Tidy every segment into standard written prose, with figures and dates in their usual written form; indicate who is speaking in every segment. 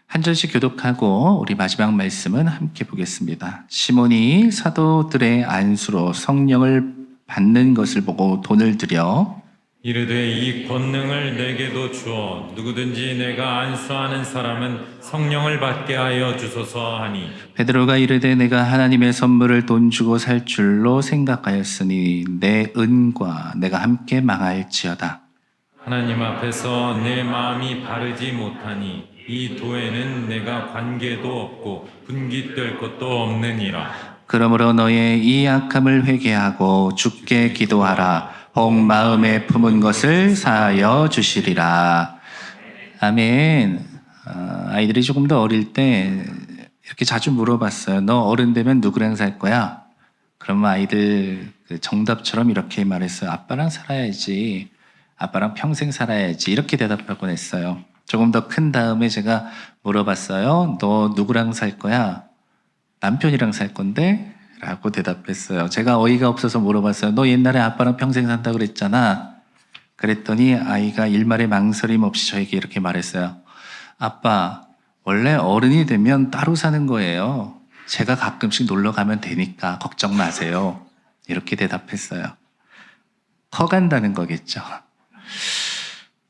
Speaker 1: 한 절씩 교독하고 우리 마지막 말씀은 함께 보겠습니다. 시몬이 사도들의 안수로 성령을 받는 것을 보고 돈을 들여
Speaker 2: 이르되 이 권능을 내게도 주어 누구든지 내가 안수하는 사람은 성령을 받게 하여 주소서 하니,
Speaker 1: 베드로가 이르되 내가 하나님의 선물을 돈 주고 살 줄로 생각하였으니 내 은과 내가 함께 망할지어다.
Speaker 2: 하나님 앞에서 내 마음이 바르지 못하니 이 도에는 내가 관계도 없고 분깃될 것도 없느니라.
Speaker 1: 그러므로 너의 이 약함을 회개하고 주께 기도하라. 혹 마음에 품은 것을 사하여 주시리라. 아멘. 아이들이 조금 더 어릴 때 이렇게 자주 물어봤어요. 너 어른 되면 누구랑 살 거야? 그러면 아이들 그 정답처럼 이렇게 말했어요. 아빠랑 살아야지. 아빠랑 평생 살아야지. 이렇게 대답하곤 했어요. 조금 더 큰 다음에 제가 물어봤어요. 너 누구랑 살 거야? 남편이랑 살 건데? 라고 대답했어요. 제가 어이가 없어서 물어봤어요. 너 옛날에 아빠랑 평생 산다 그랬잖아. 그랬더니 아이가 일말의 망설임 없이 저에게 이렇게 말했어요. 아빠, 원래 어른이 되면 따로 사는 거예요. 제가 가끔씩 놀러 가면 되니까 걱정 마세요. 이렇게 대답했어요. 커간다는 거겠죠.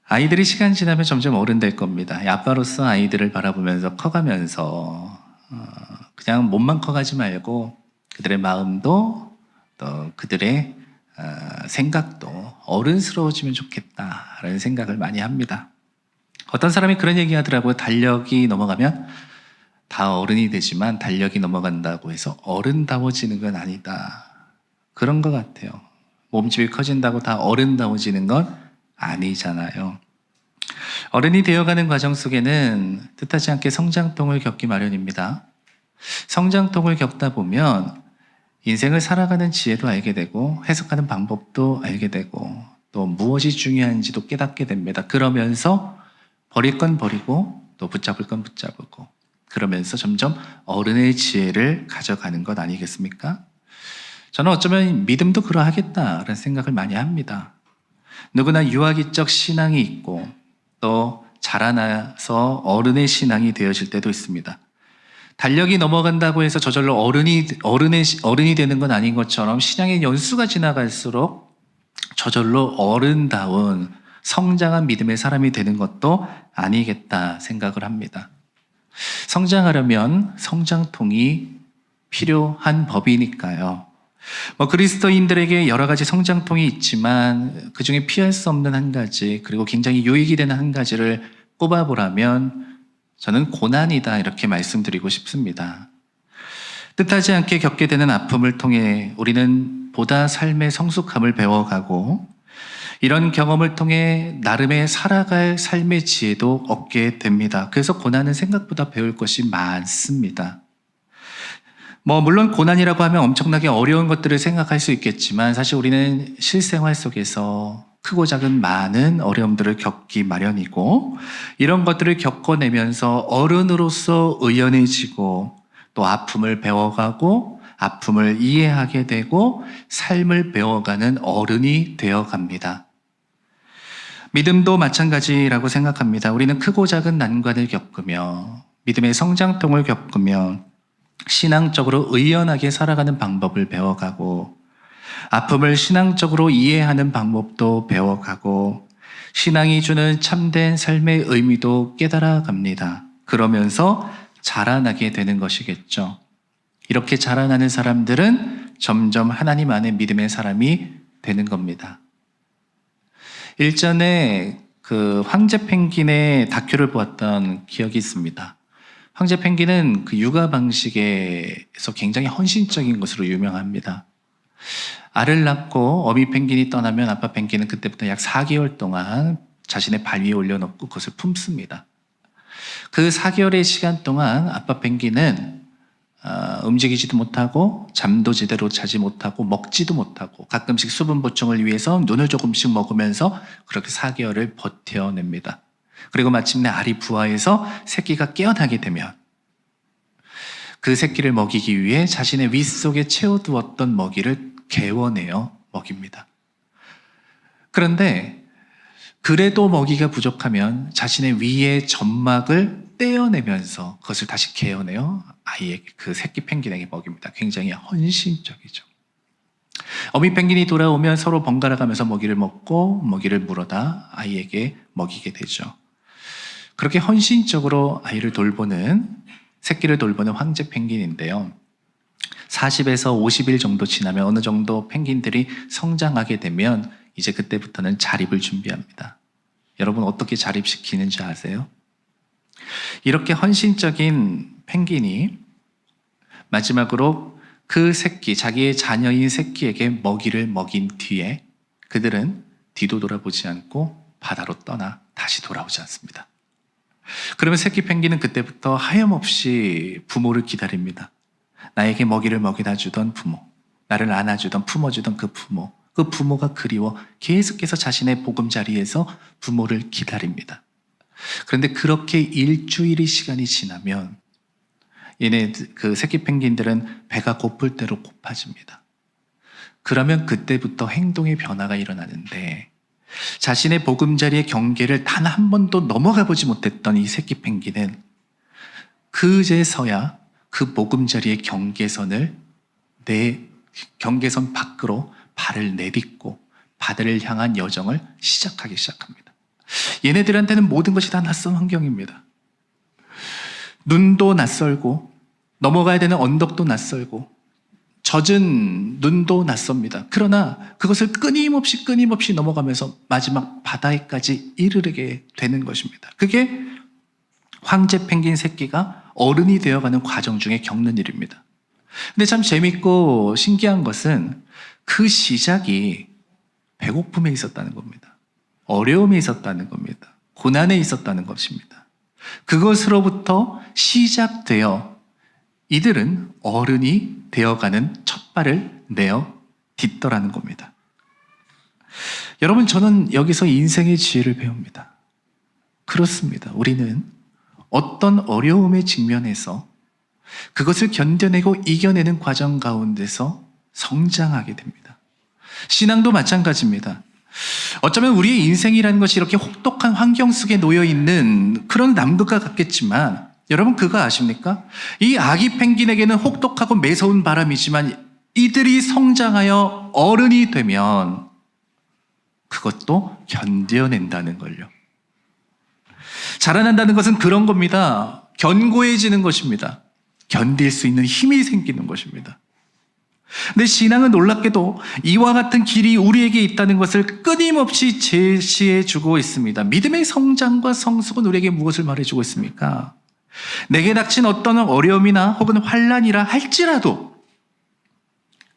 Speaker 1: 아이들이 시간 지나면 점점 어른 될 겁니다. 아빠로서 아이들을 바라보면서 커가면서 그냥 몸만 커가지 말고 그들의 마음도 또 그들의 생각도 어른스러워지면 좋겠다라는 생각을 많이 합니다. 어떤 사람이 그런 얘기 하더라고요. 달력이 넘어가면 다 어른이 되지만 달력이 넘어간다고 해서 어른다워지는 건 아니다. 그런 것 같아요. 몸집이 커진다고 다 어른다워지는 건 아니잖아요. 어른이 되어가는 과정 속에는 뜻하지 않게 성장통을 겪기 마련입니다. 성장통을 겪다 보면 인생을 살아가는 지혜도 알게 되고 해석하는 방법도 알게 되고 또 무엇이 중요한지도 깨닫게 됩니다. 그러면서 버릴 건 버리고 또 붙잡을 건 붙잡고 그러면서 점점 어른의 지혜를 가져가는 것 아니겠습니까? 저는 어쩌면 믿음도 그러하겠다라는 생각을 많이 합니다. 누구나 유아기적 신앙이 있고 또 자라나서 어른의 신앙이 되어질 때도 있습니다. 달력이 넘어간다고 해서 저절로 어른이 되는 건 아닌 것처럼 신앙의 연수가 지나갈수록 저절로 어른다운 성장한 믿음의 사람이 되는 것도 아니겠다 생각을 합니다. 성장하려면 성장통이 필요한 법이니까요. 그리스도인들에게 여러 가지 성장통이 있지만 그 중에 피할 수 없는 한 가지, 그리고 굉장히 유익이 되는 한 가지를 꼽아보라면 저는 고난이다 이렇게 말씀드리고 싶습니다. 뜻하지 않게 겪게 되는 아픔을 통해 우리는 보다 삶의 성숙함을 배워가고 이런 경험을 통해 나름의 살아갈 삶의 지혜도 얻게 됩니다. 그래서 고난은 생각보다 배울 것이 많습니다. 물론 고난이라고 하면 엄청나게 어려운 것들을 생각할 수 있겠지만 사실 우리는 실생활 속에서 크고 작은 많은 어려움들을 겪기 마련이고 이런 것들을 겪어내면서 어른으로서 의연해지고 또 아픔을 배워가고 아픔을 이해하게 되고 삶을 배워가는 어른이 되어갑니다. 믿음도 마찬가지라고 생각합니다. 우리는 크고 작은 난관을 겪으며 믿음의 성장통을 겪으며 신앙적으로 의연하게 살아가는 방법을 배워가고 아픔을 신앙적으로 이해하는 방법도 배워가고 신앙이 주는 참된 삶의 의미도 깨달아갑니다. 그러면서 자라나게 되는 것이겠죠. 이렇게 자라나는 사람들은 점점 하나님 안에 믿음의 사람이 되는 겁니다. 일전에 그 황제 펭귄의 다큐를 보았던 기억이 있습니다. 황제 펭귄은 그 육아 방식에서 굉장히 헌신적인 것으로 유명합니다. 알을 낳고 어미 펭귄이 떠나면 아빠 펭귄은 그때부터 약 4개월 동안 자신의 발 위에 올려놓고 그것을 품습니다. 그 4개월의 시간 동안 아빠 펭귄은 움직이지도 못하고 잠도 제대로 자지 못하고 먹지도 못하고 가끔씩 수분 보충을 위해서 눈을 조금씩 먹으면서 그렇게 4개월을 버텨냅니다. 그리고 마침내 알이 부화해서 새끼가 깨어나게 되면 그 새끼를 먹이기 위해 자신의 윗속에 채워두었던 먹이를 개워내어 먹입니다. 그런데 그래도 먹이가 부족하면 자신의 위의 점막을 떼어내면서 그것을 다시 개어내어 아이에게, 그 새끼 펭귄에게 먹입니다. 굉장히 헌신적이죠. 어미 펭귄이 돌아오면 서로 번갈아 가면서 먹이를 먹고 먹이를 물어다 아이에게 먹이게 되죠. 그렇게 헌신적으로 아이를 돌보는, 새끼를 돌보는 황제 펭귄인데요. 40에서 50일 정도 지나면 어느 정도 펭귄들이 성장하게 되면 이제 그때부터는 자립을 준비합니다. 여러분 어떻게 자립시키는지 아세요? 이렇게 헌신적인 펭귄이 마지막으로 그 새끼, 자기의 자녀인 새끼에게 먹이를 먹인 뒤에 그들은 뒤도 돌아보지 않고 바다로 떠나 다시 돌아오지 않습니다. 그러면 새끼 펭귄은 그때부터 하염없이 부모를 기다립니다. 나에게 먹이를 먹이다 주던 부모, 나를 안아주던, 품어주던 그 부모가 그리워 계속해서 자신의 보금자리에서 부모를 기다립니다. 그런데 그렇게 일주일의 시간이 지나면 그 새끼 펭귄들은 배가 고플 대로 고파집니다. 그러면 그때부터 행동의 변화가 일어나는데, 자신의 보금자리의 경계를 단 한 번도 넘어가 보지 못했던 이 새끼 펭귄은 그제서야 그 보금자리의 경계선 밖으로 발을 내딛고 바다를 향한 여정을 시작하기 시작합니다. 얘네들한테는 모든 것이 다 낯선 환경입니다. 눈도 낯설고 넘어가야 되는 언덕도 낯설고 젖은 눈도 낯섭니다. 그러나 그것을 끊임없이 넘어가면서 마지막 바다에까지 이르게 되는 것입니다. 그게 황제 펭귄 새끼가 어른이 되어가는 과정 중에 겪는 일입니다. 근데 참 재밌고 신기한 것은 그 시작이 배고픔에 있었다는 겁니다. 어려움에 있었다는 겁니다. 고난에 있었다는 것입니다. 그것으로부터 시작되어 이들은 어른이 되어가는 첫 발을 내어 딛더라는 겁니다. 여러분, 저는 여기서 인생의 지혜를 배웁니다. 그렇습니다. 우리는 어떤 어려움에 직면해서 그것을 견뎌내고 이겨내는 과정 가운데서 성장하게 됩니다. 신앙도 마찬가지입니다. 어쩌면 우리의 인생이라는 것이 이렇게 혹독한 환경 속에 놓여 있는 그런 남극과 같겠지만, 여러분 그거 아십니까? 이 아기 펭귄에게는 혹독하고 매서운 바람이지만 이들이 성장하여 어른이 되면 그것도 견뎌낸다는 걸요. 자라난다는 것은 그런 겁니다. 견고해지는 것입니다. 견딜 수 있는 힘이 생기는 것입니다. 근데 신앙은 놀랍게도 이와 같은 길이 우리에게 있다는 것을 끊임없이 제시해주고 있습니다. 믿음의 성장과 성숙은 우리에게 무엇을 말해주고 있습니까? 내게 닥친 어떤 어려움이나 혹은 환난이라 할지라도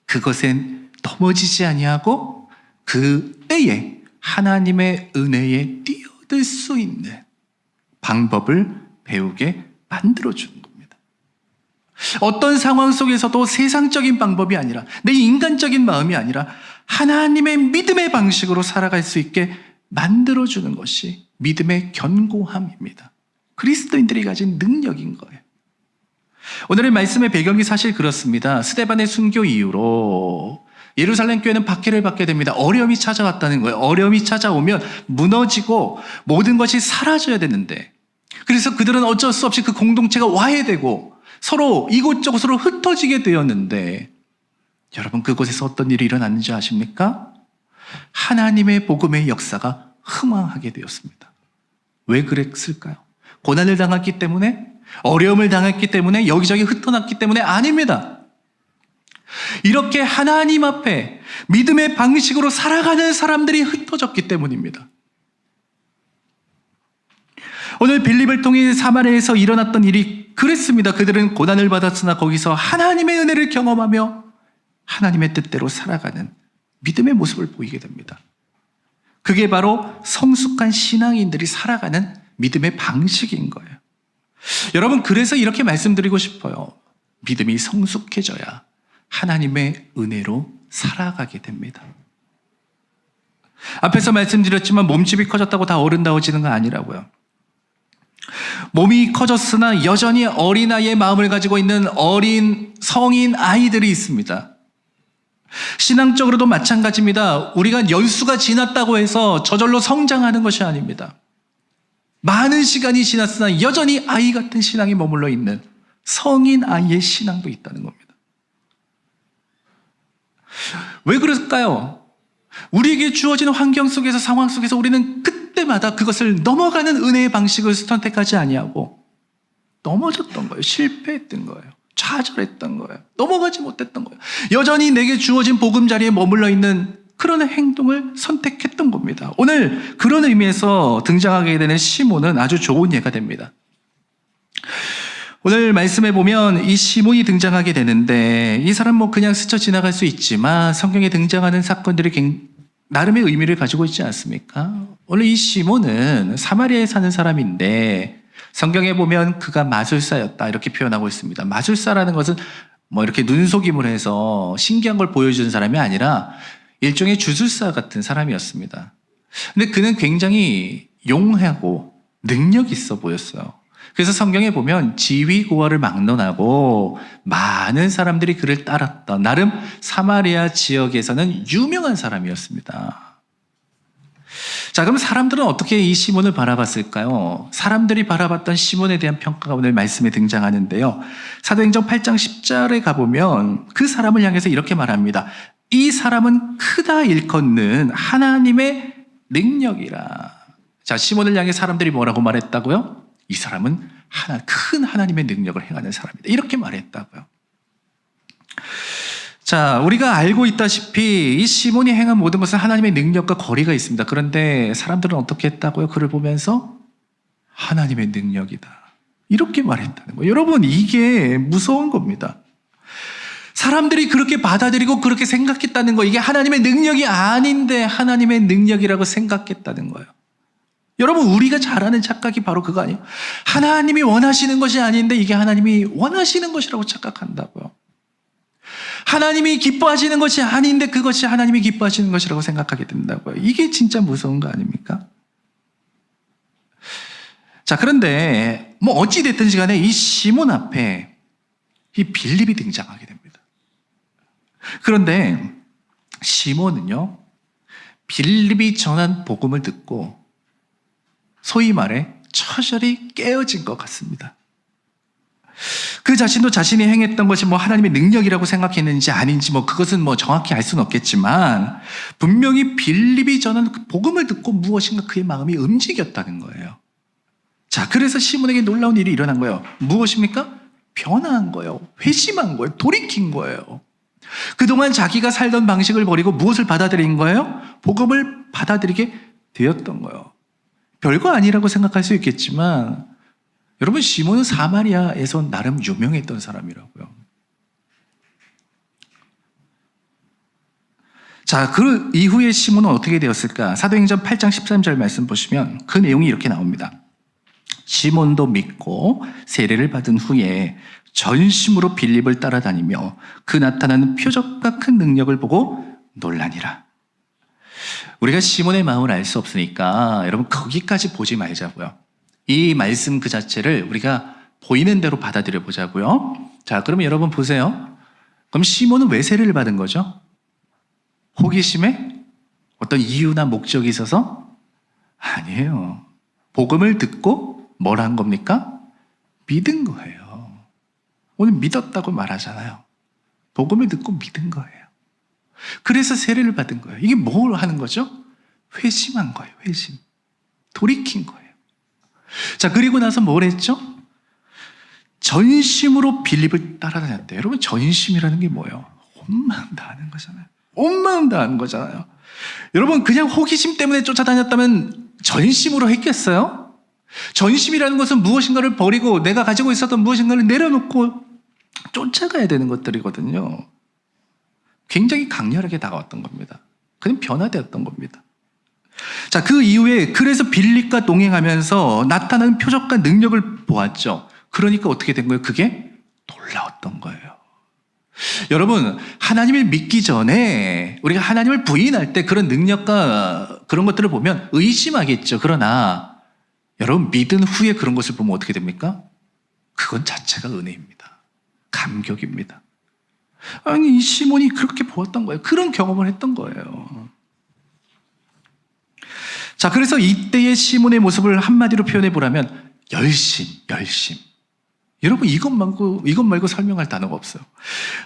Speaker 1: 그것엔 넘어지지 아니하고 그 때에 하나님의 은혜에 뛰어들 수 있는 방법을 배우게 만들어주는 겁니다. 어떤 상황 속에서도 세상적인 방법이 아니라, 내 인간적인 마음이 아니라 하나님의 믿음의 방식으로 살아갈 수 있게 만들어주는 것이 믿음의 견고함입니다. 그리스도인들이 가진 능력인 거예요. 오늘의 말씀의 배경이 사실 그렇습니다. 스데반의 순교 이후로 예루살렘 교회는 박해를 받게 됩니다. 어려움이 찾아왔다는 거예요. 어려움이 찾아오면 무너지고 모든 것이 사라져야 되는데, 그래서 그들은 어쩔 수 없이 그 공동체가 와해되고 서로 이곳저곳으로 흩어지게 되었는데, 여러분 그곳에서 어떤 일이 일어났는지 아십니까? 하나님의 복음의 역사가 흥왕하게 되었습니다. 왜 그랬을까요? 고난을 당했기 때문에? 어려움을 당했기 때문에? 여기저기 흩어났기 때문에? 아닙니다. 이렇게 하나님 앞에 믿음의 방식으로 살아가는 사람들이 흩어졌기 때문입니다. 오늘 빌립을 통해 사마리아에서 일어났던 일이 그랬습니다. 그들은 고난을 받았으나 거기서 하나님의 은혜를 경험하며 하나님의 뜻대로 살아가는 믿음의 모습을 보이게 됩니다. 그게 바로 성숙한 신앙인들이 살아가는 믿음의 방식인 거예요. 여러분, 그래서 이렇게 말씀드리고 싶어요. 믿음이 성숙해져야 하나님의 은혜로 살아가게 됩니다. 앞에서 말씀드렸지만 몸집이 커졌다고 다 어른다워지는 건 아니라고요. 몸이 커졌으나 여전히 어린아이의 마음을 가지고 있는 어린 성인 아이들이 있습니다. 신앙적으로도 마찬가지입니다. 우리가 연수가 지났다고 해서 저절로 성장하는 것이 아닙니다. 많은 시간이 지났으나 여전히 아이 같은 신앙이 머물러 있는 성인 아이의 신앙도 있다는 겁니다. 왜 그럴까요? 우리에게 주어진 환경 속에서, 상황 속에서 우리는 그때마다 그것을 넘어가는 은혜의 방식을 선택하지 아니하고 넘어졌던 거예요. 실패했던 거예요. 좌절했던 거예요. 넘어가지 못했던 거예요. 여전히 내게 주어진 보금자리에 머물러 있는 그런 행동을 선택했던 겁니다. 오늘 그런 의미에서 등장하게 되는 시몬은 아주 좋은 예가 됩니다. 오늘 말씀에 보면 이 시몬이 등장하게 되는데, 이 사람 뭐 그냥 스쳐 지나갈 수 있지만 성경에 등장하는 사건들이 나름의 의미를 가지고 있지 않습니까? 오늘 이 시몬은 사마리아에 사는 사람인데, 성경에 보면 그가 마술사였다 이렇게 표현하고 있습니다. 마술사라는 것은 뭐 이렇게 눈속임을 해서 신기한 걸 보여주는 사람이 아니라 일종의 주술사 같은 사람이었습니다. 근데 그는 굉장히 용하고 능력 있어 보였어요. 그래서 성경에 보면 지위고하를 막론하고 많은 사람들이 그를 따랐던, 나름 사마리아 지역에서는 유명한 사람이었습니다. 자, 그럼 사람들은 어떻게 이 시몬을 바라봤을까요? 사람들이 바라봤던 시몬에 대한 평가가 오늘 말씀에 등장하는데요. 사도행전 8장 10절에 가보면 그 사람을 향해서 이렇게 말합니다. 이 사람은 크다 일컫는 하나님의 능력이라. 자, 시몬을 향해 사람들이 뭐라고 말했다고요? 이 사람은 큰 하나님의 능력을 행하는 사람이다. 이렇게 말했다고요. 자, 우리가 알고 있다시피 이 시몬이 행한 모든 것은 하나님의 능력과 거리가 있습니다. 그런데 사람들은 어떻게 했다고요? 그를 보면서 하나님의 능력이다. 이렇게 말했다는 거예요. 여러분, 이게 무서운 겁니다. 사람들이 그렇게 받아들이고 그렇게 생각했다는 거, 이게 하나님의 능력이 아닌데 하나님의 능력이라고 생각했다는 거예요. 여러분, 우리가 잘 아는 착각이 바로 그거 아니에요? 하나님이 원하시는 것이 아닌데 이게 하나님이 원하시는 것이라고 착각한다고요. 하나님이 기뻐하시는 것이 아닌데 그것이 하나님이 기뻐하시는 것이라고 생각하게 된다고요. 이게 진짜 무서운 거 아닙니까? 자, 그런데 뭐 어찌 됐든지 간에 이 시몬 앞에 이 빌립이 등장하게 됩니다. 그런데 시몬은요, 빌립이 전한 복음을 듣고 소위 말해 처절히 깨어진 것 같습니다. 그 자신도 자신이 행했던 것이 뭐 하나님의 능력이라고 생각했는지 아닌지 뭐 그것은 뭐 정확히 알 수는 없겠지만, 분명히 빌립이 전한 그 복음을 듣고 무엇인가 그의 마음이 움직였다는 거예요. 자, 그래서 시몬에게 놀라운 일이 일어난 거예요. 무엇입니까? 변화한 거예요. 회심한 거예요. 돌이킨 거예요. 그동안 자기가 살던 방식을 버리고 무엇을 받아들인 거예요? 복음을 받아들이게 되었던 거예요. 별거 아니라고 생각할 수 있겠지만, 여러분, 시몬은 사마리아에서 나름 유명했던 사람이라고요. 자, 그 이후에 시몬은 어떻게 되었을까? 사도행전 8장 13절 말씀 보시면 그 내용이 이렇게 나옵니다. 시몬도 믿고 세례를 받은 후에 전심으로 빌립을 따라다니며 그 나타나는 표적과 큰 능력을 보고 놀라니라. 우리가 시몬의 마음을 알 수 없으니까 여러분 거기까지 보지 말자고요. 이 말씀 그 자체를 우리가 보이는 대로 받아들여 보자고요. 자, 그러면 여러분 보세요. 그럼 시몬은 왜 세례를 받은 거죠? 호기심에 어떤 이유나 목적이 있어서? 아니에요. 복음을 듣고 뭘 한 겁니까? 믿은 거예요. 오늘 믿었다고 말하잖아요. 복음을 듣고 믿은 거예요. 그래서 세례를 받은 거예요. 이게 뭘 하는 거죠? 회심한 거예요. 회심. 돌이킨 거예요. 자, 그리고 나서 뭘 했죠? 전심으로 빌립을 따라다녔대요. 여러분, 전심이라는 게 뭐예요? 온 마음 다하는 거잖아요. 온 마음 다하는 거잖아요. 여러분, 그냥 호기심 때문에 쫓아다녔다면 전심으로 했겠어요? 전심이라는 것은 무엇인가를 버리고 내가 가지고 있었던 무엇인가를 내려놓고 쫓아가야 되는 것들이거든요. 굉장히 강렬하게 다가왔던 겁니다. 그냥 변화되었던 겁니다. 자, 그 이후에 그래서 빌립과 동행하면서 나타나는 표적과 능력을 보았죠. 그러니까 어떻게 된 거예요? 그게 놀라웠던 거예요. 여러분, 하나님을 믿기 전에 우리가 하나님을 부인할 때 그런 능력과 그런 것들을 보면 의심하겠죠. 그러나 여러분, 믿은 후에 그런 것을 보면 어떻게 됩니까? 그건 자체가 은혜입니다. 감격입니다. 아니, 이 시몬이 그렇게 보았던 거예요. 그런 경험을 했던 거예요. 자, 그래서 이때의 시몬의 모습을 한마디로 표현해 보라면 열심. 여러분, 이것 말고 설명할 단어가 없어요.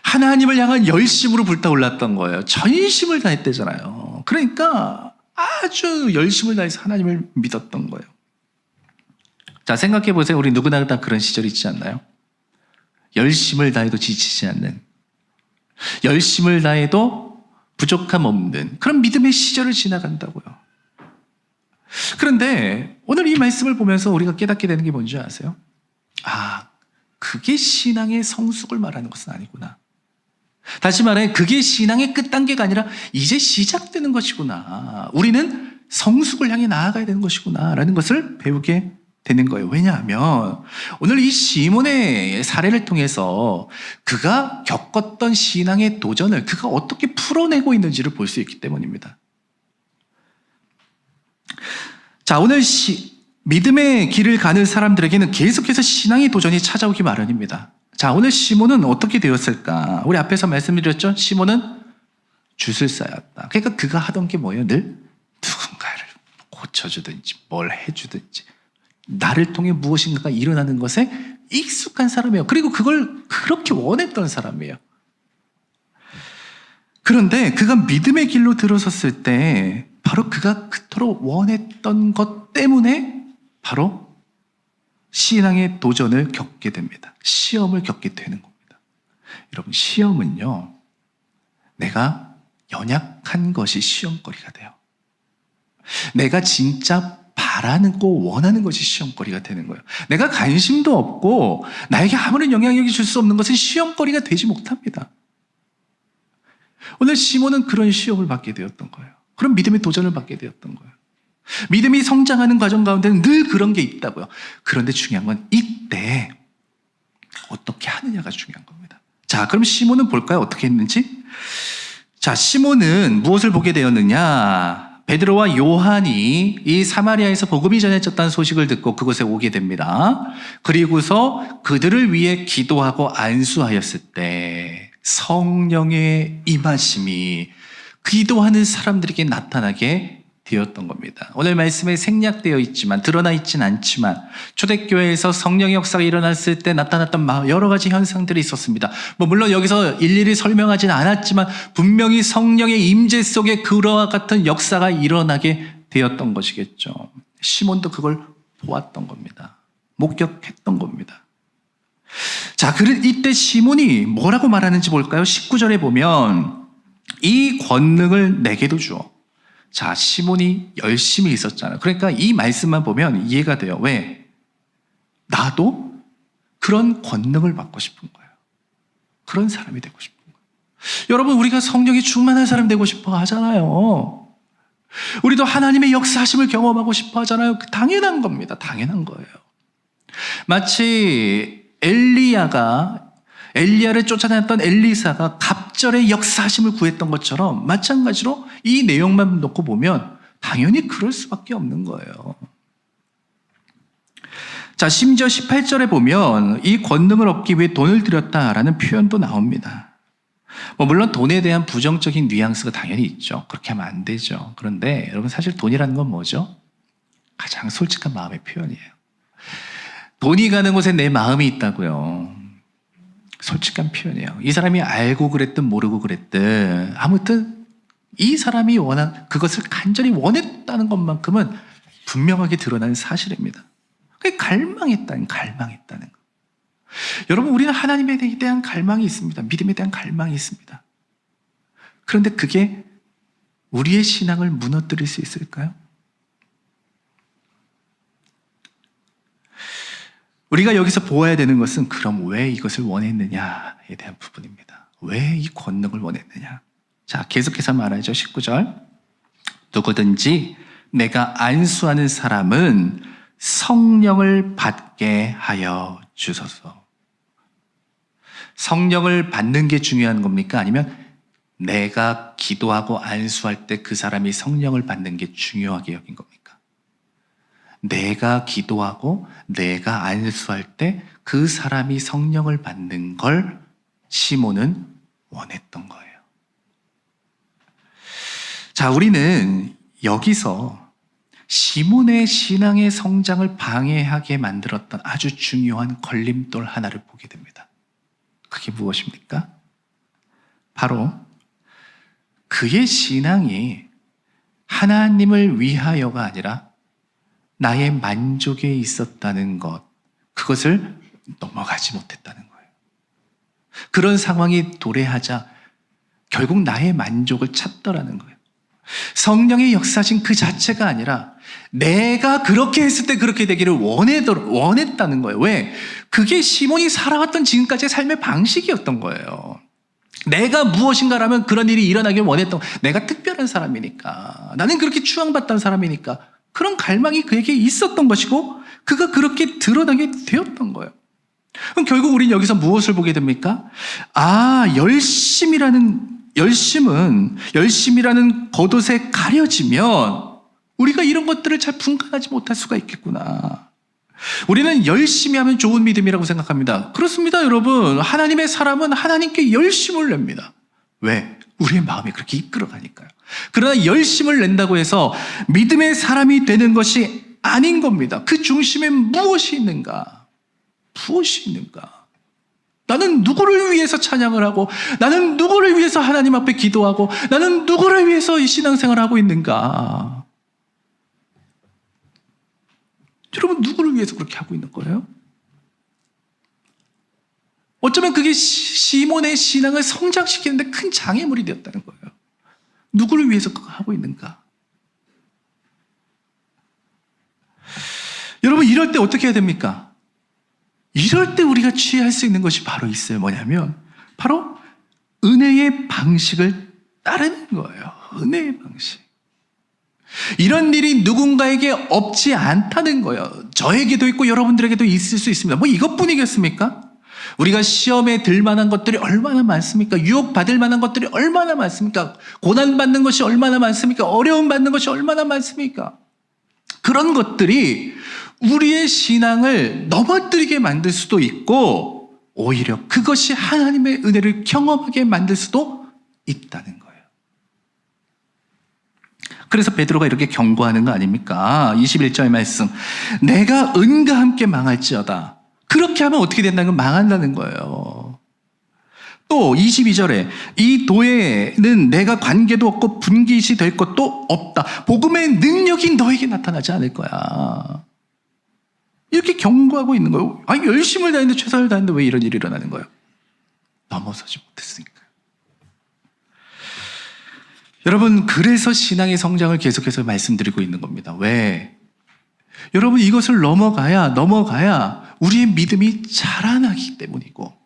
Speaker 1: 하나님을 향한 열심으로 불타올랐던 거예요. 전심을 다했대잖아요. 그러니까 아주 열심을 다해서 하나님을 믿었던 거예요. 자, 생각해 보세요. 우리 누구나 다 그런 시절이 있지 않나요? 열심을 다해도 지치지 않는, 열심을 다해도 부족함 없는 그런 믿음의 시절을 지나간다고요. 그런데 오늘 이 말씀을 보면서 우리가 깨닫게 되는 게 뭔지 아세요? 아, 그게 신앙의 성숙을 말하는 것은 아니구나. 다시 말해, 그게 신앙의 끝단계가 아니라 이제 시작되는 것이구나. 우리는 성숙을 향해 나아가야 되는 것이구나 라는 것을 배우게 되는 거예요. 왜냐하면 오늘 이 시몬의 사례를 통해서 그가 겪었던 신앙의 도전을 그가 어떻게 풀어내고 있는지를 볼 수 있기 때문입니다. 자, 오늘 믿음의 길을 가는 사람들에게는 계속해서 신앙의 도전이 찾아오기 마련입니다. 자, 오늘 시몬은 어떻게 되었을까? 우리 앞에서 말씀드렸죠? 시몬은 죗을 쌓였다. 그러니까 그가 하던 게 뭐예요? 늘 누군가를 고쳐주든지 뭘 해주든지 나를 통해 무엇인가가 일어나는 것에 익숙한 사람이에요. 그리고 그걸 그렇게 원했던 사람이에요. 그런데 그가 믿음의 길로 들어섰을 때 바로 그가 그토록 원했던 것 때문에 바로 신앙의 도전을 겪게 됩니다. 시험을 겪게 되는 겁니다. 여러분, 시험은요, 내가 연약한 것이 시험거리가 돼요. 내가 진짜 바라는 거 원하는 것이 시험거리가 되는 거예요. 내가 관심도 없고 나에게 아무런 영향력이 줄 수 없는 것은 시험거리가 되지 못합니다. 오늘 시몬은 그런 시험을 받게 되었던 거예요. 그런 믿음의 도전을 받게 되었던 거예요. 믿음이 성장하는 과정 가운데는 늘 그런 게 있다고요. 그런데 중요한 건 이때 어떻게 하느냐가 중요한 겁니다. 자, 그럼 시몬은 볼까요? 어떻게 했는지? 자, 시몬은 무엇을 보게 되었느냐? 베드로와 요한이 이 사마리아에서 복음이 전해졌다는 소식을 듣고 그곳에 오게 됩니다. 그리고서 그들을 위해 기도하고 안수하였을 때 성령의 임하심이 기도하는 사람들에게 나타나게 되었던 겁니다. 오늘 말씀에 생략되어 있지만, 드러나 있지는 않지만 초대교회에서 성령의 역사가 일어났을 때 나타났던 여러 가지 현상들이 있었습니다. 물론 여기서 일일이 설명하지는 않았지만 분명히 성령의 임재 속에 그와 같은 역사가 일어나게 되었던 것이겠죠. 시몬도 그걸 보았던 겁니다. 목격했던 겁니다. 자, 이때 시몬이 뭐라고 말하는지 볼까요? 19절에 보면 이 권능을 내게도 주어. 자, 시몬이 열심히 있었잖아요. 그러니까 이 말씀만 보면 이해가 돼요. 왜? 나도 그런 권능을 받고 싶은 거예요. 그런 사람이 되고 싶은 거예요. 여러분, 우리가 성령이 충만한 사람 되고 싶어 하잖아요. 우리도 하나님의 역사하심을 경험하고 싶어 하잖아요. 당연한 겁니다. 당연한 거예요. 마치 엘리야를 쫓아다녔던 엘리사가 갑절의 역사하심을 구했던 것처럼 마찬가지로 이 내용만 놓고 보면 당연히 그럴 수밖에 없는 거예요. 자, 심지어 18절에 보면 이 권능을 얻기 위해 돈을 들였다라는 표현도 나옵니다. 물론 돈에 대한 부정적인 뉘앙스가 당연히 있죠. 그렇게 하면 안 되죠. 그런데 여러분, 사실 돈이라는 건 뭐죠? 가장 솔직한 마음의 표현이에요. 돈이 가는 곳에 내 마음이 있다고요. 솔직한 표현이에요. 이 사람이 알고 그랬든 모르고 그랬든 아무튼 이 사람이 그것을 간절히 원했다는 것만큼은 분명하게 드러나는 사실입니다. 그게 갈망했다는 거. 여러분, 우리는 하나님에 대한 갈망이 있습니다. 믿음에 대한 갈망이 있습니다. 그런데 그게 우리의 신앙을 무너뜨릴 수 있을까요? 우리가 여기서 보아야 되는 것은 그럼 왜 이것을 원했느냐에 대한 부분입니다. 왜 이 권능을 원했느냐? 자, 계속해서 말하죠. 19절. 누구든지 내가 안수하는 사람은 성령을 받게 하여 주소서. 성령을 받는 게 중요한 겁니까? 아니면 내가 기도하고 안수할 때 그 사람이 성령을 받는 게 중요하게 여긴 겁니까? 내가 기도하고 내가 안수할 때 그 사람이 성령을 받는 걸 시몬은 원했던 거예요. 자, 우리는 여기서 시몬의 신앙의 성장을 방해하게 만들었던 아주 중요한 걸림돌 하나를 보게 됩니다. 그게 무엇입니까? 바로 그의 신앙이 하나님을 위하여가 아니라 나의 만족에 있었다는 것, 그것을 넘어가지 못했다는 거예요. 그런 상황이 도래하자 결국 나의 만족을 찾더라는 거예요. 성령의 역사신 그 자체가 아니라 내가 그렇게 했을 때 그렇게 되기를 원했다는 거예요. 왜? 그게 시몬이 살아왔던 지금까지의 삶의 방식이었던 거예요. 내가 무엇인가라면 그런 일이 일어나길 원했던, 내가 특별한 사람이니까, 나는 그렇게 추앙받던 사람이니까 그런 갈망이 그에게 있었던 것이고 그가 그렇게 드러나게 되었던 거예요. 그럼 결국 우리는 여기서 무엇을 보게 됩니까? 열심이라는 겉옷에 가려지면 우리가 이런 것들을 잘 분간하지 못할 수가 있겠구나. 우리는 열심히 하면 좋은 믿음이라고 생각합니다. 그렇습니다, 여러분. 하나님의 사람은 하나님께 열심을 냅니다. 왜? 우리의 마음이 그렇게 이끌어가니까요. 그러나 열심을 낸다고 해서 믿음의 사람이 되는 것이 아닌 겁니다. 그 중심에 무엇이 있는가? 무엇이 있는가? 나는 누구를 위해서 찬양을 하고, 나는 누구를 위해서 하나님 앞에 기도하고, 나는 누구를 위해서 이 신앙생활을 하고 있는가? 여러분, 누구를 위해서 그렇게 하고 있는 거예요? 어쩌면 그게 시몬의 신앙을 성장시키는데 큰 장애물이 되었다는 거예요. 누구를 위해서 그거 하고 있는가? 여러분, 이럴 때 어떻게 해야 됩니까? 이럴 때 우리가 취할 수 있는 것이 바로 있어요. 뭐냐면 바로 은혜의 방식을 따르는 거예요. 은혜의 방식. 이런 일이 누군가에게 없지 않다는 거예요. 저에게도 있고 여러분들에게도 있을 수 있습니다. 뭐 이것뿐이겠습니까? 우리가 시험에 들 만한 것들이 얼마나 많습니까? 유혹받을 만한 것들이 얼마나 많습니까? 고난받는 것이 얼마나 많습니까? 어려움 받는 것이 얼마나 많습니까? 그런 것들이 우리의 신앙을 넘어뜨리게 만들 수도 있고 오히려 그것이 하나님의 은혜를 경험하게 만들 수도 있다는 거예요. 그래서 베드로가 이렇게 경고하는 거 아닙니까? 21절 말씀. 내가 은과 함께 망할지어다. 그렇게 하면 어떻게 된다는 건 망한다는 거예요. 또 22절에 이 도에는 내가 관계도 없고 분깃이 될 것도 없다. 복음의 능력이 너에게 나타나지 않을 거야. 이렇게 경고하고 있는 거예요. 아니, 열심을 다했는데, 최선을 다했는데 왜 이런 일이 일어나는 거예요? 넘어서지 못했으니까. 여러분, 그래서 신앙의 성장을 계속해서 말씀드리고 있는 겁니다. 왜? 여러분, 이것을 넘어가야 우리의 믿음이 자라나기 때문이고,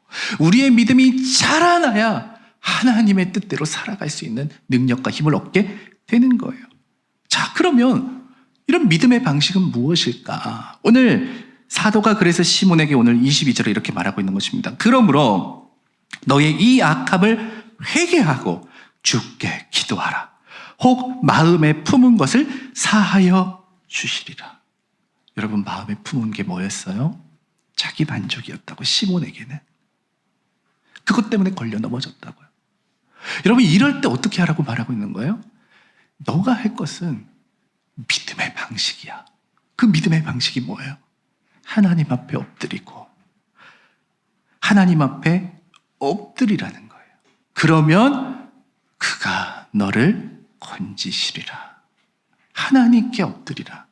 Speaker 1: 우리의 믿음이 자라나야 하나님의 뜻대로 살아갈 수 있는 능력과 힘을 얻게 되는 거예요. 자, 그러면 이런 믿음의 방식은 무엇일까? 오늘 사도가 그래서 시몬에게 오늘 22절에 이렇게 말하고 있는 것입니다. 그러므로 너의 이 악함을 회개하고 주께 기도하라. 혹 마음에 품은 것을 사하여 주시리라. 여러분, 마음에 품은 게 뭐였어요? 자기 만족이었다고, 시몬에게는. 그것 때문에 걸려 넘어졌다고요. 여러분, 이럴 때 어떻게 하라고 말하고 있는 거예요? 너가 할 것은 믿음의 방식이야. 그 믿음의 방식이 뭐예요? 하나님 앞에 엎드리고, 하나님 앞에 엎드리라는 거예요. 그러면 그가 너를 건지시리라. 하나님께 엎드리라.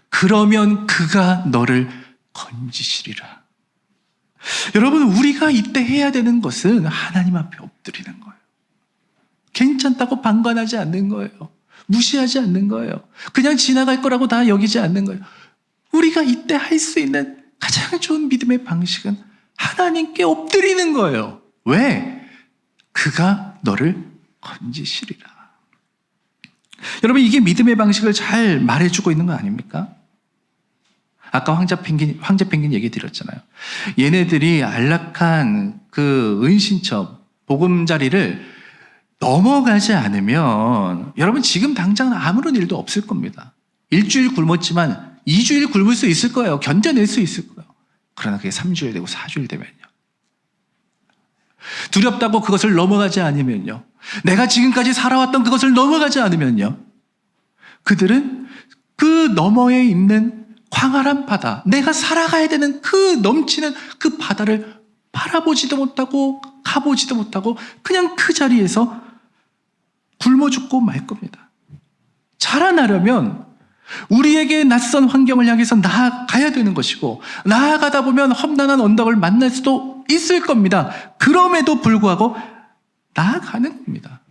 Speaker 1: 그러면 그가 너를 건지시리라. 여러분, 우리가 이때 해야 되는 것은 하나님 앞에 엎드리는 거예요. 괜찮다고 방관하지 않는 거예요. 무시하지 않는 거예요. 그냥 지나갈 거라고 다 여기지 않는 거예요. 우리가 이때 할 수 있는 가장 좋은 믿음의 방식은 하나님께 엎드리는 거예요. 왜? 그가 너를 건지시리라. 여러분, 이게 믿음의 방식을 잘 말해주고 있는 거 아닙니까? 아까 황제 펭귄 얘기 드렸잖아요. 얘네들이 안락한 그 은신처, 보금자리를 넘어가지 않으면 여러분, 지금 당장은 아무런 일도 없을 겁니다. 일주일 굶었지만 2주일 굶을 수 있을 거예요. 견뎌낼 수 있을 거예요. 그러나 그게 3주일 되고 4주일 되면요, 두렵다고 그것을 넘어가지 않으면요, 내가 지금까지 살아왔던 그것을 넘어가지 않으면요, 그들은 그 너머에 있는 광활한 바다, 내가 살아가야 되는 그 넘치는 그 바다를 바라보지도 못하고 가보지도 못하고 그냥 그 자리에서 굶어 죽고 말 겁니다. 자라나려면 우리에게 낯선 환경을 향해서 나아가야 되는 것이고, 나아가다 보면 험난한 언덕을 만날 수도 있을 겁니다. 그럼에도 불구하고 나아가는 겁니다.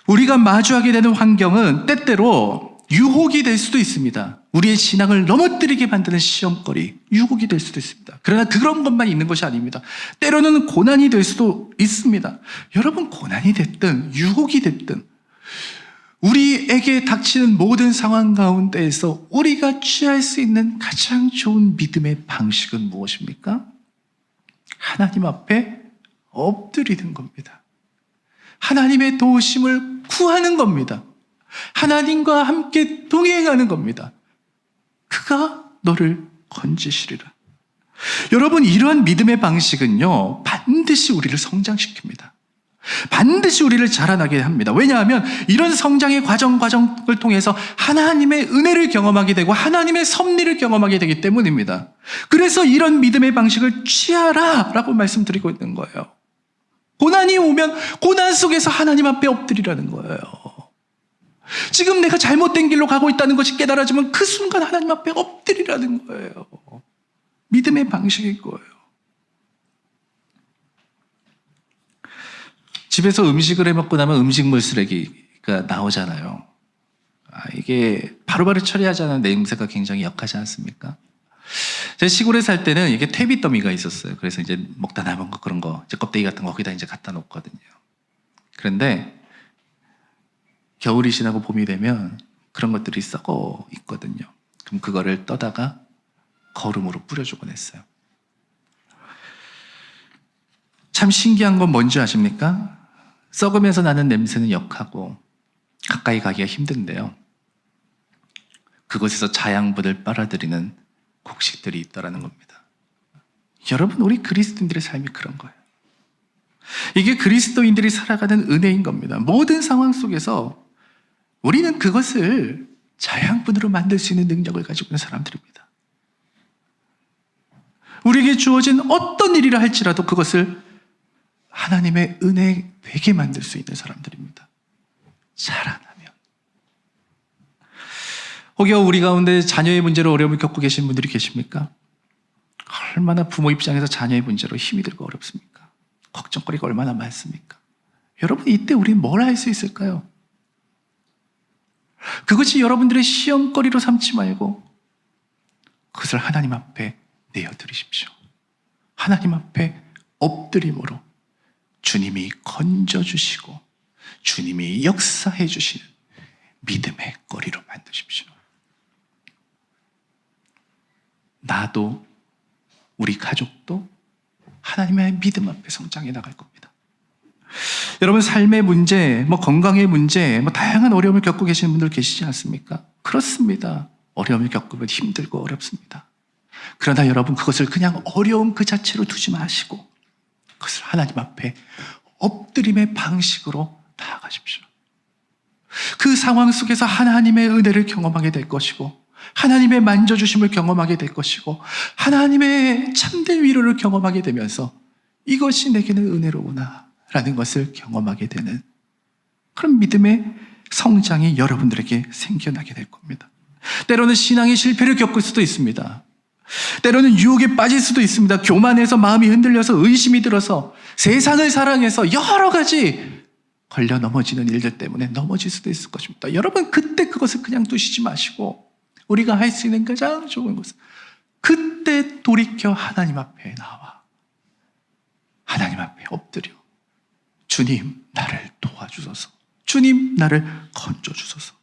Speaker 1: 우리가 마주하게 되는 환경은 때때로 유혹이 될 수도 있습니다. 우리의 신앙을 넘어뜨리게 만드는 시험거리, 유혹이 될 수도 있습니다. 그러나 그런 것만 있는 것이 아닙니다. 때로는 고난이 될 수도 있습니다. 여러분, 고난이 됐든 유혹이 됐든 우리에게 닥치는 모든 상황 가운데에서 우리가 취할 수 있는 가장 좋은 믿음의 방식은 무엇입니까? 하나님 앞에 엎드리는 겁니다. 하나님의 도우심을 구하는 겁니다. 하나님과 함께 동행하는 겁니다. 그가 너를 건지시리라. 여러분, 이러한 믿음의 방식은요, 반드시 우리를 성장시킵니다. 반드시 우리를 자라나게 합니다. 왜냐하면 이런 성장의 과정을 통해서 하나님의 은혜를 경험하게 되고 하나님의 섭리를 경험하게 되기 때문입니다. 그래서 이런 믿음의 방식을 취하라 라고 말씀드리고 있는 거예요. 고난이 오면 고난 속에서 하나님 앞에 엎드리라는 거예요. 지금 내가 잘못된 길로 가고 있다는 것이 깨달아지면 그 순간 하나님 앞에 엎드리라는 거예요. 믿음의 방식일 거예요. 집에서 음식을 해먹고 나면 음식물 쓰레기가 나오잖아요. 이게 바로바로 처리하지 않은 냄새가 굉장히 역하지 않습니까? 제가 시골에 살 때는 이게 퇴비 더미가 있었어요. 그래서 이제 먹다 남은 거 그런 거, 이제 껍데기 같은 거 거기다 이제 갖다 놓거든요. 그런데 겨울이 지나고 봄이 되면 그런 것들이 썩어 있거든요. 그럼 그거를 떠다가 거름으로 뿌려주곤 했어요. 참 신기한 건 뭔지 아십니까? 썩으면서 나는 냄새는 역하고 가까이 가기가 힘든데요. 그곳에서 자양분을 빨아들이는 곡식들이 있다라는 겁니다. 여러분, 우리 그리스도인들의 삶이 그런 거예요. 이게 그리스도인들이 살아가는 은혜인 겁니다. 모든 상황 속에서 우리는 그것을 자양분으로 만들 수 있는 능력을 가지고 있는 사람들입니다. 우리에게 주어진 어떤 일이라 할지라도 그것을 하나님의 은혜 되게 만들 수 있는 사람들입니다. 자라나면. 혹여 우리 가운데 자녀의 문제로 어려움을 겪고 계신 분들이 계십니까? 얼마나 부모 입장에서 자녀의 문제로 힘이 들고 어렵습니까? 걱정거리가 얼마나 많습니까? 여러분, 이때 우리는 뭘 할 수 있을까요? 그것이 여러분들의 시험거리로 삼지 말고 그것을 하나님 앞에 내어드리십시오. 하나님 앞에 엎드림으로 주님이 건져주시고 주님이 역사해 주시는 믿음의 거리로 만드십시오. 나도 우리 가족도 하나님의 믿음 앞에 성장해 나갈 겁니다. 여러분, 삶의 문제, 건강의 문제, 다양한 어려움을 겪고 계시는 분들 계시지 않습니까? 그렇습니다. 어려움을 겪으면 힘들고 어렵습니다. 그러나 여러분, 그것을 그냥 어려움 그 자체로 두지 마시고 그것을 하나님 앞에 엎드림의 방식으로 나아가십시오. 그 상황 속에서 하나님의 은혜를 경험하게 될 것이고 하나님의 만져주심을 경험하게 될 것이고 하나님의 참된 위로를 경험하게 되면서 이것이 내게는 은혜로구나 라는 것을 경험하게 되는 그런 믿음의 성장이 여러분들에게 생겨나게 될 겁니다. 때로는 신앙의 실패를 겪을 수도 있습니다. 때로는 유혹에 빠질 수도 있습니다. 교만해서 마음이 흔들려서 의심이 들어서 세상을 사랑해서 여러 가지 걸려 넘어지는 일들 때문에 넘어질 수도 있을 것입니다. 여러분, 그때 그것을 그냥 두시지 마시고 우리가 할 수 있는 가장 좋은 것은 그때 돌이켜 하나님 앞에 나와 하나님 앞에 엎드려 주님, 나를 도와주소서. 주님, 나를 건져주소서.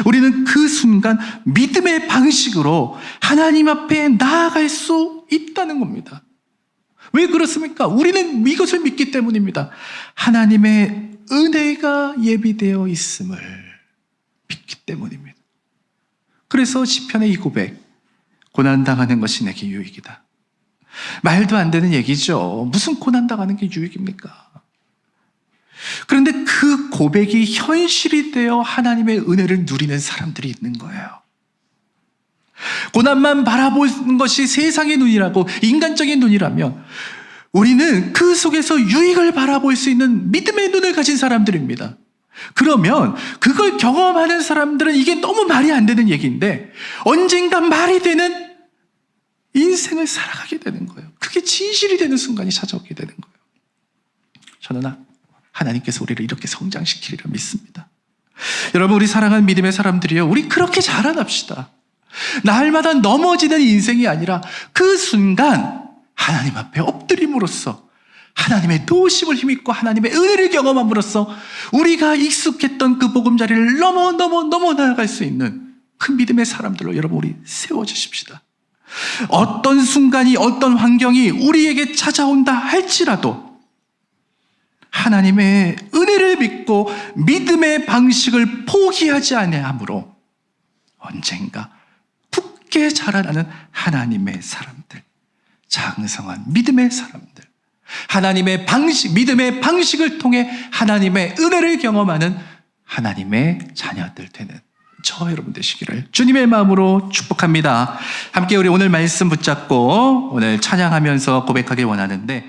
Speaker 1: 우리는 그 순간 믿음의 방식으로 하나님 앞에 나아갈 수 있다는 겁니다. 왜 그렇습니까? 우리는 이것을 믿기 때문입니다. 하나님의 은혜가 예비되어 있음을 믿기 때문입니다. 그래서 시편의 이 고백, 고난당하는 것이 내게 유익이다. 말도 안 되는 얘기죠. 무슨 고난당하는 게 유익입니까? 그런데 그 고백이 현실이 되어 하나님의 은혜를 누리는 사람들이 있는 거예요. 고난만 바라보는 것이 세상의 눈이라고, 인간적인 눈이라면 우리는 그 속에서 유익을 바라볼 수 있는 믿음의 눈을 가진 사람들입니다. 그러면 그걸 경험하는 사람들은 이게 너무 말이 안 되는 얘기인데 언젠가 말이 되는 인생을 살아가게 되는 거예요. 그게 진실이 되는 순간이 찾아오게 되는 거예요. 저는 하나님께서 우리를 이렇게 성장시키리라 믿습니다. 여러분, 우리 사랑하는 믿음의 사람들이요, 우리 그렇게 자라납시다. 날마다 넘어지는 인생이 아니라 그 순간 하나님 앞에 엎드림으로써 하나님의 도우심을 힘입고 하나님의 은혜를 경험함으로써 우리가 익숙했던 그 보금자리를 넘어 나아갈 수 있는 그 믿음의 사람들로 여러분 우리 세워주십시다. 어떤 순간이, 어떤 환경이 우리에게 찾아온다 할지라도 하나님의 은혜를 믿고 믿음의 방식을 포기하지 아니하므로 언젠가 굳게 자라나는 하나님의 사람들, 장성한 믿음의 사람들, 하나님의 방식, 믿음의 방식을 통해 하나님의 은혜를 경험하는 하나님의 자녀들 되는 저 여러분 되시기를 주님의 마음으로 축복합니다. 함께 우리 오늘 말씀 붙잡고 오늘 찬양하면서 고백하길 원하는데